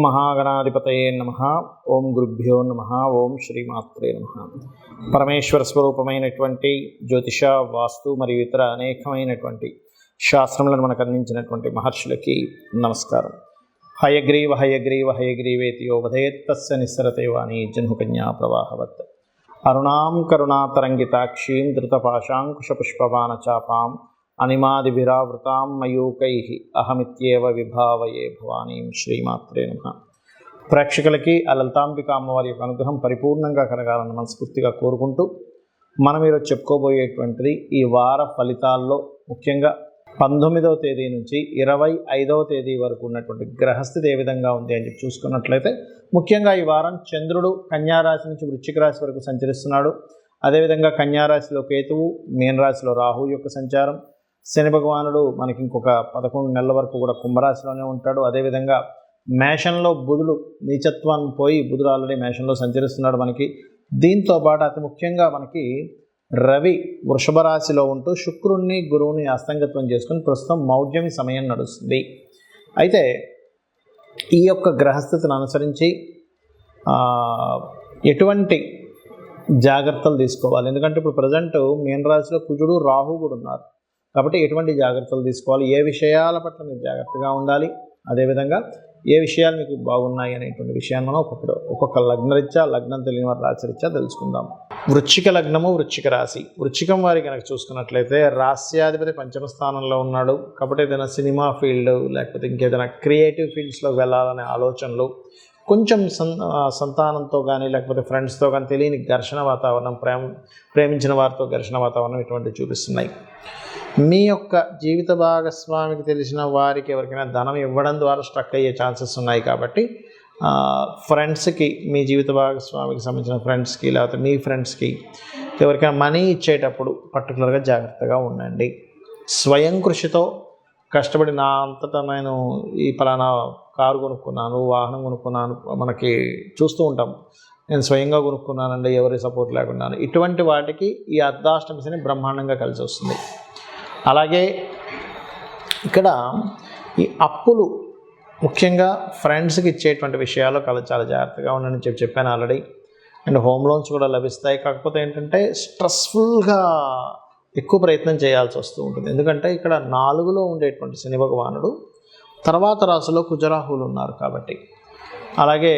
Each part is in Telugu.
మహాగణాధిపతయే నమః. ఓం గురుభ్యో నమః. ఓం శ్రీమాత్రే నమః. పరమేశ్వర స్వరూపమైనటువంటి జ్యోతిష, వాస్తు మరియు ఇతర అనేకమైనటువంటి శాస్త్రములను మనకు అందించినటువంటి మహర్షులకి నమస్కారం. హయగ్రీవ హయగ్రీవ హయగ్రీవేతి యో వదేత్ తస్య నిస్సరతే వాణి జన్హుకన్యా ప్రవాహవత్. అరుణాం కరుణాతరంగితాక్షీం ధృతపాశాంకుశపుష్పబాణచాపాం అనిమాదిభిరావృతాం మయూకైః అహమిత్యేవ విభావయే భవానీం. శ్రీమాత్రే నమః. ప్రేక్షకులకి ఆ లలితాంబిక అమ్మవారి యొక్క అనుగ్రహం పరిపూర్ణంగా కలగాలని మనస్ఫూర్తిగా కోరుకుంటూ మనం ఈరోజు చెప్పుకోబోయేటువంటిది ఈ వార ఫలితాల్లో ముఖ్యంగా 19వ తేదీ నుంచి 25వ తేదీ వరకు ఉన్నటువంటి గ్రహస్థితి ఏ విధంగా ఉంది అని చెప్పి చూసుకున్నట్లయితే, ముఖ్యంగా ఈ వారం చంద్రుడు కన్యారాశి నుంచి వృశ్చిక రాశి వరకు సంచరిస్తున్నాడు. అదేవిధంగా కన్యారాశిలో కేతువు, మీనరాశిలో రాహు యొక్క సంచారం, శని భగవానుడు మనకి ఇంకొక 11 నెలల వరకు కూడా కుంభరాశిలోనే ఉంటాడు. అదేవిధంగా మేషంలో బుధుడు నీచత్వాన్ని పోయి బుధుడు ఆల్రెడీ మేషంలో సంచరిస్తున్నాడు మనకి. దీంతో పాటు అతి ముఖ్యంగా మనకి రవి వృషభ రాశిలో ఉంటూ శుక్రుణ్ణి గురువుని అస్తంగత్వం చేసుకుని ప్రస్తుతం మౌఢ్యమి సమయం నడుస్తుంది. అయితే ఈ యొక్క గ్రహస్థితిని అనుసరించి ఎటువంటి జాగ్రత్తలు తీసుకోవాలి? ఎందుకంటే ఇప్పుడు ప్రజెంట్ మీనరాశిలో కుజుడు, రాహు కూడా ఉన్నారు. కాబట్టి ఎటువంటి జాగ్రత్తలు తీసుకోవాలి, ఏ విషయాల పట్ల మీరు జాగ్రత్తగా ఉండాలి, అదేవిధంగా ఏ విషయాలు మీకు బాగున్నాయి అనేటువంటి విషయాన్ని మనం ఒక్కొక్క లగ్నరీత్యా, లగ్నం తెలియని వారి రాశిరీత్యా తెలుసుకుందాం. వృశ్చిక లగ్నము, వృశ్చిక రాశి. వృశ్చికం వారి కనుక చూసుకున్నట్లయితే రాస్యాధిపతి పంచమ స్థానంలో ఉన్నాడు. కాబట్టి ఏదైనా సినిమా ఫీల్డ్ లేకపోతే ఇంకేదైనా క్రియేటివ్ ఫీల్డ్స్లోకి వెళ్ళాలనే ఆలోచనలు, కొంచెం సంతానంతో కానీ లేకపోతే ఫ్రెండ్స్తో కానీ తెలియని ఘర్షణ వాతావరణం, ప్రేమించిన వారితో ఘర్షణ వాతావరణం ఇటువంటివి చూపిస్తున్నాయి. మీ యొక్క జీవిత భాగస్వామికి తెలిసిన వారికి ఎవరికైనా ధనం ఇవ్వడం ద్వారా స్ట్రక్ అయ్యే ఛాన్సెస్ ఉన్నాయి. కాబట్టి ఫ్రెండ్స్కి, మీ జీవిత భాగస్వామికి సంబంధించిన ఫ్రెండ్స్కి లేకపోతే మీ ఫ్రెండ్స్కి ఎవరికైనా మనీ ఇచ్చేటప్పుడు పర్టికులర్గా జాగ్రత్తగా ఉండండి. స్వయం కృషితో కష్టపడి నా అంతటా నేను ఈ పలానా కారు కొనుక్కున్నాను, వాహనం కొనుక్కున్నాను, మనకి చూస్తూ ఉంటాం, నేను స్వయంగా కొనుక్కున్నానండి ఎవరి సపోర్ట్ లేకున్నాను, ఇటువంటి వాటికి ఈ అర్ధాష్టమి శని బ్రహ్మాండంగా కలిసి వస్తుంది. అలాగే ఇక్కడ ఈ అప్పులు ముఖ్యంగా ఫ్రెండ్స్కి ఇచ్చేటువంటి విషయాల్లో చాలా జాగ్రత్తగా ఉండని చెప్పాను ఆల్రెడీ. అండ్ హోమ్ లోన్స్ కూడా లభిస్తాయి. కాకపోతే ఏంటంటే స్ట్రెస్ఫుల్గా ఎక్కువ ప్రయత్నం చేయాల్సి వస్తూ ఉంటుంది. ఎందుకంటే ఇక్కడ 4లో ఉండేటువంటి శని భగవానుడు తర్వాత రాశిలో కుజరాహువులు ఉన్నారు కాబట్టి. అలాగే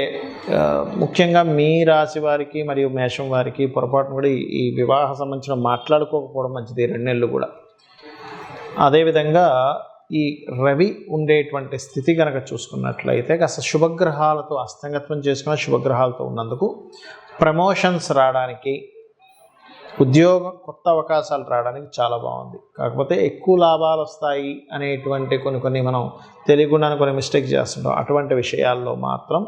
ముఖ్యంగా మీ రాశి వారికి మరియు మేషం వారికి పొరపాటును కూడా ఈ వివాహ సంబంధించిన మాట్లాడుకోకపోవడం మంచిది 2 నెలలు కూడా. అదేవిధంగా ఈ రవి ఉండేటువంటి స్థితి కనుక చూసుకున్నట్లయితే కాస్త శుభగ్రహాలతో అస్తంగత్వం చేసుకున్న శుభగ్రహాలతో ఉన్నందుకు ప్రమోషన్స్ రావడానికి, ఉద్యోగం కొత్త అవకాశాలు రావడానికి చాలా బాగుంది. కాకపోతే ఎక్కువ లాభాలు వస్తాయి అనేటువంటి కొన్ని మనం తెలియకుండానే కొన్ని మిస్టేక్ చేస్తుంటాం. అటువంటి విషయాల్లో మాత్రం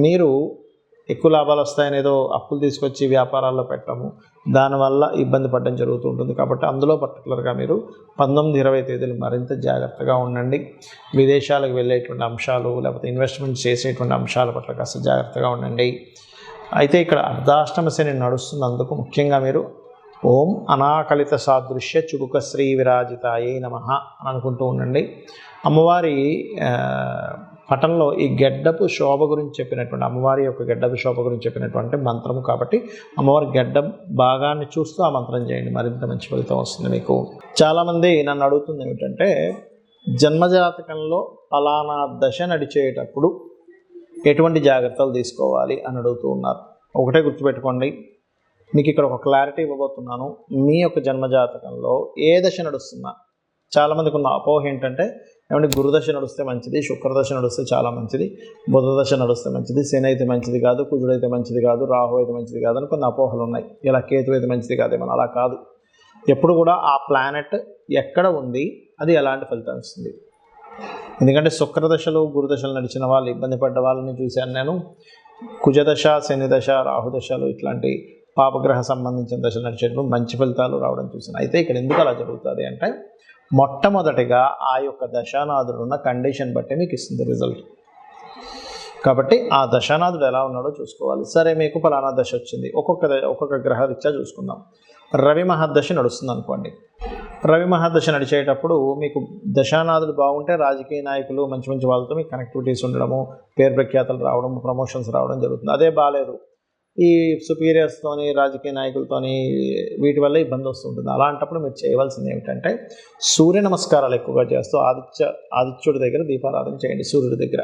మీరు ఎక్కువ లాభాలు వస్తాయని ఏదో అప్పులు తీసుకొచ్చి వ్యాపారాల్లో పెట్టము, దానివల్ల ఇబ్బంది పడడం జరుగుతూ ఉంటుంది. కాబట్టి అందులో పర్టికులర్గా మీరు 19, 20 తేదీలు మరింత జాగ్రత్తగా ఉండండి. విదేశాలకు వెళ్ళేటువంటి అంశాలు లేకపోతే ఇన్వెస్ట్మెంట్ చేసేటువంటి అంశాల పట్ల కాస్త జాగ్రత్తగా ఉండండి. అయితే ఇక్కడ అర్ధాష్టమ శని నడుస్తున్నందుకు ముఖ్యంగా మీరు ఓం అనాకలిత సాదృశ్య చుకుక శ్రీ విరాజితాయే నమః అని అనుకుంటూ ఉండండి. అమ్మవారి పటంలో ఈ గెడ్డపు శోభ గురించి చెప్పినటువంటి, అమ్మవారి యొక్క గెడ్డపు శోభ గురించి చెప్పినటువంటి మంత్రము కాబట్టి అమ్మవారి గెడ్డ భాగాన్ని చూస్తూ ఆ మంత్రం చేయండి, మరింత మంచి ఫలితం వస్తుంది మీకు. చాలామంది నన్ను అడుగుతుంది ఏమిటంటే, జన్మజాతకంలో ఫలానా దశ నడిచేటప్పుడు ఎటువంటి జాగ్రత్తలు తీసుకోవాలి అని అడుగుతూ ఉన్నారు. ఒకటే గుర్తుపెట్టుకోండి, మీకు ఇక్కడ ఒక క్లారిటీ ఇవ్వబోతున్నాను. మీ యొక్క జన్మజాతకంలో ఏ దశ నడుస్తున్నా, చాలామందికి ఉన్న అపోహ ఏంటంటే, ఏమంటే గురుదశ నడుస్తే మంచిది, శుక్రదశ నడుస్తే చాలా మంచిది, బుధ దశ నడుస్తే మంచిది, శని అయితే మంచిది కాదు, కుజుడు అయితే మంచిది కాదు, రాహు అయితే మంచిది కాదు అని కొన్ని అపోహలు ఉన్నాయి. ఇలా కేతు అయితే మంచిది కాదేమని. అలా కాదు. ఎప్పుడు కూడా ఆ ప్లానెట్ ఎక్కడ ఉంది, అది ఎలాంటి ఫలితం ఇస్తుంది. ఎందుకంటే శుక్రదశలు, గురుదశలు నడిచిన వాళ్ళు, ఇబ్బంది పడ్డ వాళ్ళని చూశాను నేను. కుజదశ, శని దశ, రాహుదశలు ఇట్లాంటి పాపగ్రహ సంబంధించిన దశలు నడిచేటప్పుడు మంచి ఫలితాలు రావడం చూశాను. అయితే ఇక్కడ ఎందుకు అలా జరుగుతుంది అంటే, మొట్టమొదటిగా ఆ యొక్క దశానాథుడు ఉన్న కండిషన్ బట్టి మీకు ఇస్తుంది రిజల్ట్. కాబట్టి ఆ దశానాథుడు ఎలా ఉన్నాడో చూసుకోవాలి. సరే, మీకు ఫలానా దశ వచ్చింది, ఒక్కొక్క గ్రహ రీత్యా చూసుకుందాం. రవి మహర్దశ నడుస్తుంది అనుకోండి. రవి మహాదశ నడిచేటప్పుడు మీకు దశానాథులు బాగుంటే రాజకీయ నాయకులు మంచి మంచి వాళ్ళతో మీకు కనెక్టివిటీస్ ఉండడము, పేరు ప్రఖ్యాతలు రావడం, ప్రమోషన్స్ రావడం జరుగుతుంది. అదే బాగాలేదు, ఈ సుపీరియర్స్తోని రాజకీయ నాయకులతోని వీటి వల్ల ఇబ్బంది వస్తుంటుంది. అలాంటప్పుడు మీరు చేయవలసింది ఏమిటంటే సూర్య నమస్కారాలు ఎక్కువగా చేస్తూ ఆదిత్యుడి దగ్గర దీపారాధన చేయండి, సూర్యుడి దగ్గర.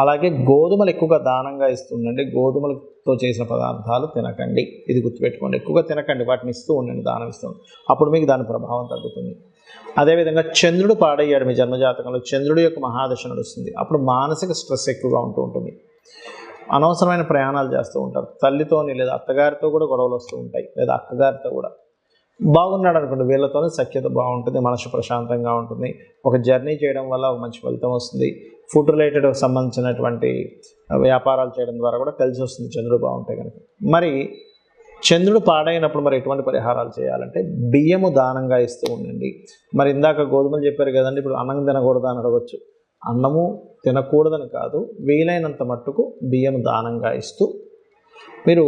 అలాగే గోధుమలు ఎక్కువగా దానంగా ఇస్తుండండి. గోధుమలతో చేసిన పదార్థాలు తినకండి, ఇది గుర్తుపెట్టుకోండి. ఎక్కువగా తినకండి, వాటిని ఇస్తూ ఉండండి, దానం ఇస్తుంది. అప్పుడు మీకు దాని ప్రభావం తగ్గుతుంది. అదేవిధంగా చంద్రుడు పాడయ్యాడు మీ జన్మజాతకంలో, చంద్రుడి యొక్క మహాదశ నడుస్తుంది. అప్పుడు మానసిక స్ట్రెస్ ఎక్కువగా ఉంటూ ఉంటుంది. అనవసరమైన ప్రయాణాలు చేస్తూ ఉంటారు. తల్లితోని లేదా అత్తగారితో కూడా గొడవలు వస్తూ ఉంటాయి, లేదా అక్కగారితో కూడా. బాగున్నాడు అనుకోండి, వీళ్ళతోనే సఖ్యత బాగుంటుంది, మనసు ప్రశాంతంగా ఉంటుంది. ఒక జర్నీ చేయడం వల్ల ఒక మంచి ఫలితం వస్తుంది. ఫుడ్ రిలేటెడ్ సంబంధించినటువంటి వ్యాపారాలు చేయడం ద్వారా కూడా కలిసి వస్తుంది చంద్రుడు బాగుంటే కనుక. మరి చంద్రుడు పాడైనప్పుడు మరి ఎటువంటి పరిహారాలు చేయాలంటే బియ్యము దానంగా ఇస్తూ ఉండండి. మరి ఇందాక గోధుమలు చెప్పారు కదండి, ఇప్పుడు అన్నం తినకూడదు అని అడగవచ్చు. అన్నము తినకూడదని కాదు, వీలైనంత మట్టుకు బియ్యం దానంగా ఇస్తూ మీరు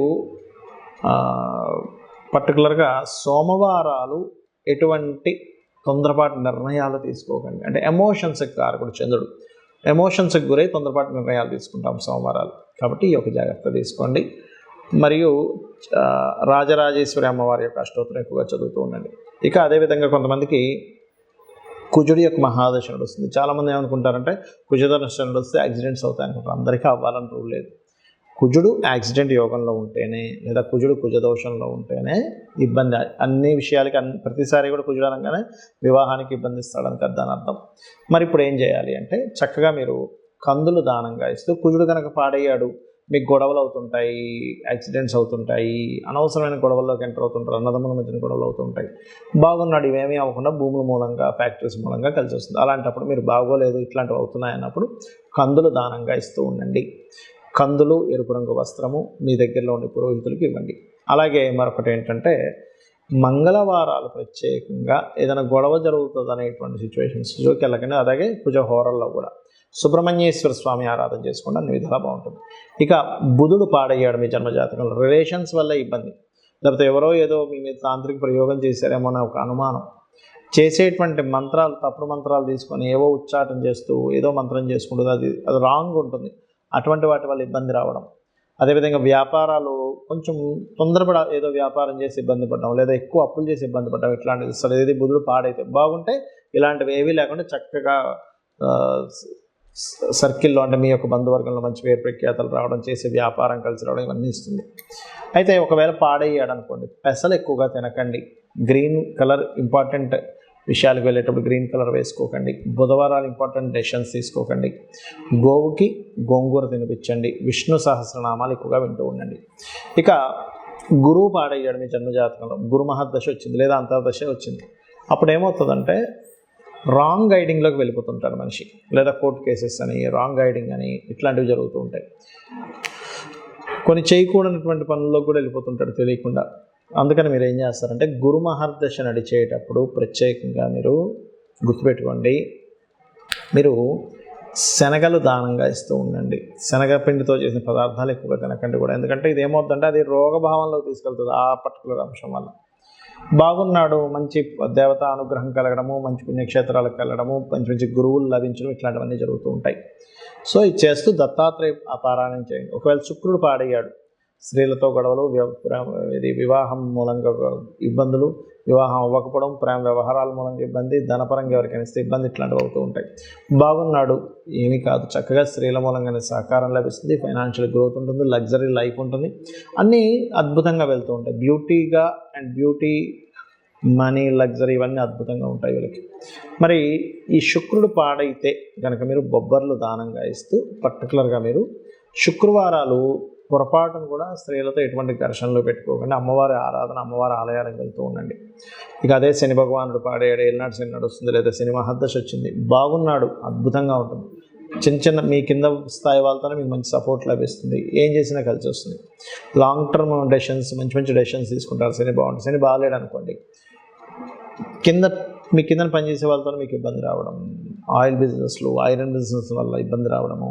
పర్టికులర్గా సోమవారాలు ఎటువంటి తొందరపాటు నిర్ణయాలు తీసుకోకండి. అంటే ఎమోషన్స్కి కారకుడు చంద్రుడు, ఎమోషన్స్కి గురై తొందరపాటు నిర్ణయాలు తీసుకుంటాం సోమవారాలు. కాబట్టి ఈ యొక్క జాగ్రత్త తీసుకోండి. మరియు రాజరాజేశ్వరి అమ్మవారి యొక్క అష్టోత్తరం ఎక్కువగా చదువుతూ ఉండండి. ఇక అదేవిధంగా కొంతమందికి కుజుడి యొక్క మహాదశ నడుస్తుంది. చాలామంది ఏమనుకుంటారంటే కుజదశ నడిస్తే యాక్సిడెంట్స్ అవుతాయి అనుకుంటారు. అందరికీ అవ్వాలని రూల్ లేదు. కుజుడు యాక్సిడెంట్ యోగంలో ఉంటేనే, లేదా కుజుడు కుజదోషంలో ఉంటేనే ఇబ్బంది. అన్ని విషయాలకి ప్రతిసారి కూడా కుజుడు అనగానే వివాహానికి ఇబ్బంది ఇస్తాడని దాని అర్థం. మరి ఇప్పుడు ఏం చేయాలి అంటే చక్కగా మీరు కందులు దానంగా ఇస్తూ, కుజుడు కనుక పాడయ్యాడు, మీకు గొడవలు అవుతుంటాయి, యాక్సిడెంట్స్ అవుతుంటాయి, అనవసరమైన గొడవల్లోకి ఎంటర్ అవుతుంటారు, అన్నదమ్ముల మధ్యన గొడవలు అవుతుంటాయి. బాగున్నాడు, ఇవేమీ అవ్వకుండా భూముల మూలంగా, ఫ్యాక్టరీస్ మూలంగా కలిసి వస్తుంది. అలాంటప్పుడు మీరు బాగోలేదు, ఇట్లాంటివి అవుతున్నాయి అన్నప్పుడు కందులు దానంగా ఇస్తూ ఉండండి. కందులు, ఎరుపు రంగు వస్త్రము మీ దగ్గరలో ఉండే పురోహితులకు ఇవ్వండి. అలాగే మరొకటి ఏంటంటే మంగళవారాలు ప్రత్యేకంగా ఏదైనా గొడవ జరుగుతుంది అనేటువంటి సిచ్యువేషన్స్లోకి వెళ్ళకండి. అలాగే కుజహోరల్లో కూడా సుబ్రహ్మణ్యేశ్వర స్వామి ఆరాధన చేసుకోండి, అన్ని విధాలా బాగుంటుంది. ఇక బుధుడు పాడయ్యాడు మీ జన్మజాతకంలో, రిలేషన్స్ వల్ల ఇబ్బంది, లేకపోతే ఎవరో ఏదో మీ మీద తాంత్రిక ప్రయోగం చేశారేమో అనే ఒక అనుమానం, చేసేటువంటి మంత్రాలు తప్పుడు మంత్రాలు తీసుకొని ఏవో ఉచ్చాటం చేస్తూ ఏదో మంత్రం చేసుకుంటుంది, అది రాంగ్ ఉంటుంది. అటువంటి వాటి వల్ల ఇబ్బంది రావడం. అదేవిధంగా వ్యాపారాలు కొంచెం తొందరపడ ఏదో వ్యాపారం చేసి ఇబ్బంది పడడం, లేదా ఎక్కువ అప్పులు చేసి ఇబ్బంది పడడం, ఇట్లాంటిది అసలు ఏది బుధుడు పాడైతే బాగుంటే ఇలాంటివి ఏవీ లేకుండా చక్కగా సర్కిల్లో అంటే మీ యొక్క బంధువర్గంలో మంచి పేరు ప్రఖ్యాతలు రావడం, చేసే వ్యాపారం కలిసి రావడం, ఇవన్నీ ఇస్తుంది. అయితే ఒకవేళ పాడయ్యాడు అనుకోండి, పెసలు ఎక్కువగా తినకండి. గ్రీన్ కలర్ ఇంపార్టెంట్ విషయాలకు వెళ్ళేటప్పుడు గ్రీన్ కలర్ వేసుకోకండి. బుధవారాలు ఇంపార్టెంట్ డెసిషన్స్ తీసుకోకండి. గోవుకి గోంగూర తినిపించండి. విష్ణు సహస్రనామాలు ఎక్కువగా వింటూ ఉండండి. ఇక గురువు పాడయ్యాడు మీ జన్మజాతకంలో, గురు మహర్దశ వచ్చింది లేదా అంతర్దశ వచ్చింది. అప్పుడు ఏమవుతుందంటే రాంగ్ గైడింగ్లోకి వెళ్ళిపోతుంటాడు మనిషి, లేదా కోర్టు కేసెస్ అని, రాంగ్ గైడింగ్ అని, ఇట్లాంటివి జరుగుతూ ఉంటాయి. కొన్ని చేయకూడనటువంటి పనుల్లో కూడా వెళ్ళిపోతుంటాడు తెలియకుండా. అందుకని మీరు ఏం చేస్తారంటే గురు మహర్దశ నడిచేటప్పుడు ప్రత్యేకంగా మీరు గుర్తుపెట్టుకోండి, మీరు శనగలు దానంగా ఇస్తూ ఉండండి. శనగపిండితో చేసిన పదార్థాలు ఎక్కువగా తినకండి కూడా, ఎందుకంటే ఇది ఏమవుతుందంటే అది రోగభావంలోకి తీసుకెళ్తుంది ఆ పర్టికులర్ అంశం వల్ల. బాగున్నాడు, మంచి దేవతా అనుగ్రహం కలగడము, మంచి పుణ్యక్షేత్రాలకు వెళ్ళడము, మంచి మంచి గురువులు లభించడం, ఇట్లాంటివన్నీ జరుగుతూ ఉంటాయి. సో ఇది చేస్తూ దత్తాత్రేయ పారాయణం చేయండి. ఒకవేళ శుక్రుడు పాడయ్యాడు, స్త్రీలతో గొడవలు, ఇది వివాహం మూలంగా ఇబ్బందులు, వివాహం అవ్వకపోవడం, ప్రేమ వ్యవహారాల మూలంగా ఇబ్బంది, ధనపరంగా ఎవరికైనా ఇస్తే ఇబ్బంది, ఇట్లాంటివి అవుతూ ఉంటాయి. బాగున్నాడు, ఏమీ కాదు, చక్కగా స్త్రీల మూలంగానే సహకారం లభిస్తుంది, ఫైనాన్షియల్ గ్రోత్ ఉంటుంది, లగ్జరీ లైఫ్ ఉంటుంది, అన్నీ అద్భుతంగా వెళ్తూ ఉంటాయి. బ్యూటీగా అండ్ బ్యూటీ, మనీ, లగ్జరీ ఇవన్నీ అద్భుతంగా ఉంటాయి వీళ్ళకి. మరి ఈ శుక్రుడు పాడైతే కనుక మీరు బొబ్బర్లు దానంగా ఇస్తూ, పర్టికులర్గా మీరు శుక్రవారాలు పొరపాటును కూడా స్త్రీలతో ఎటువంటి ఘర్షణలో పెట్టుకోకండి. అమ్మవారి ఆరాధన, అమ్మవారి ఆలయాలకు వెళ్తూ ఉండండి. ఇక అదే శని భగవానుడు పాడేడు, ఏళ్ళనాడు శని నడుస్తుంది, లేదా శని మహర్దశ వచ్చింది, బాగున్నాడు, అద్భుతంగా ఉంటుంది. చిన్న మీ కింద స్థాయి వాళ్ళతోనే మీకు మంచి సపోర్ట్ లభిస్తుంది, ఏం చేసినా కలిసి వస్తుంది. లాంగ్ టర్మ్ డెసిషన్స్, మంచి మంచి డెసిషన్స్ తీసుకుంటారు. శని బాగుంటుంది. శని బాగాలేడు అనుకోండి, మీ కింద పనిచేసే వాళ్ళతో మీకు ఇబ్బంది రావడం, ఆయిల్ బిజినెస్లు, ఐరన్ బిజినెస్ వల్ల ఇబ్బంది రావడము,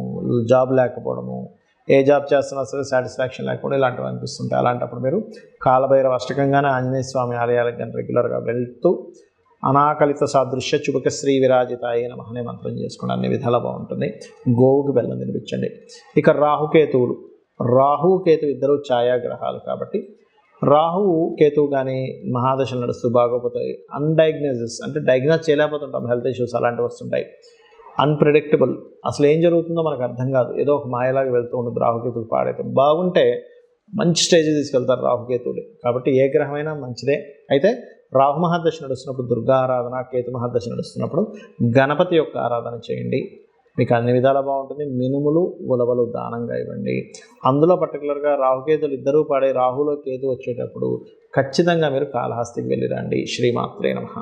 జాబ్ లేకపోవడము, ఏ జాబ్ చేస్తున్నా సరే సాటిస్ఫాక్షన్ లేకుండా ఇలాంటివి అనిపిస్తుంటాయి. అలాంటప్పుడు మీరు కాలభైరవ అష్టకంగానే ఆంజనేయ స్వామి ఆలయాలకు కానీ రెగ్యులర్గా వెళ్తూ అనాకలిత సాదృశ్య చుబక శ్రీ విరాజితాయ నమః అనే మంత్రం చేసుకోండి, అన్ని విధాలా బాగుంటుంది. గోవుకి బెల్లం తినిపించండి. ఇక రాహుకేతువులు, రాహువు కేతు ఇద్దరు ఛాయాగ్రహాలు కాబట్టి రాహువు కేతువు కానీ మహాదశలు నడుస్తూ బాగోపోతాయి. అన్డయాగ్నోసిస్ అంటే డయాగ్నోస్ చేయలేకపోతుంటాం, హెల్త్ ఇష్యూస్ అలాంటివి వస్తుంటాయి. అన్ప్రెడిక్టబుల్, అసలు ఏం జరుగుతుందో మనకు అర్థం కాదు, ఏదో ఒక మాయలాగా వెళ్తూ ఉంటుంది. రాహుకేతువులు పాడైతే బాగుంటే మంచి స్టేజ్ తీసుకెళ్తారు రాహుకేతువులు. కాబట్టి ఏ గ్రహమైనా మంచిదే. అయితే రాహు మహాదశ నడుస్తున్నప్పుడు దుర్గా ఆరాధన, కేతు మహాదశ నడుస్తున్నప్పుడు గణపతి యొక్క ఆరాధన చేయండి, మీకు అన్ని విధాలా బాగుంటుంది. మినుములు ఉలవలు దానంగా ఇవ్వండి. అందులో పర్టికులర్గా రాహుకేతులు ఇద్దరూ పాడే రాహులో కేతు వచ్చేటప్పుడు ఖచ్చితంగా మీరు కాళహస్తికి వెళ్ళిరండి. శ్రీమాత్రే నమః.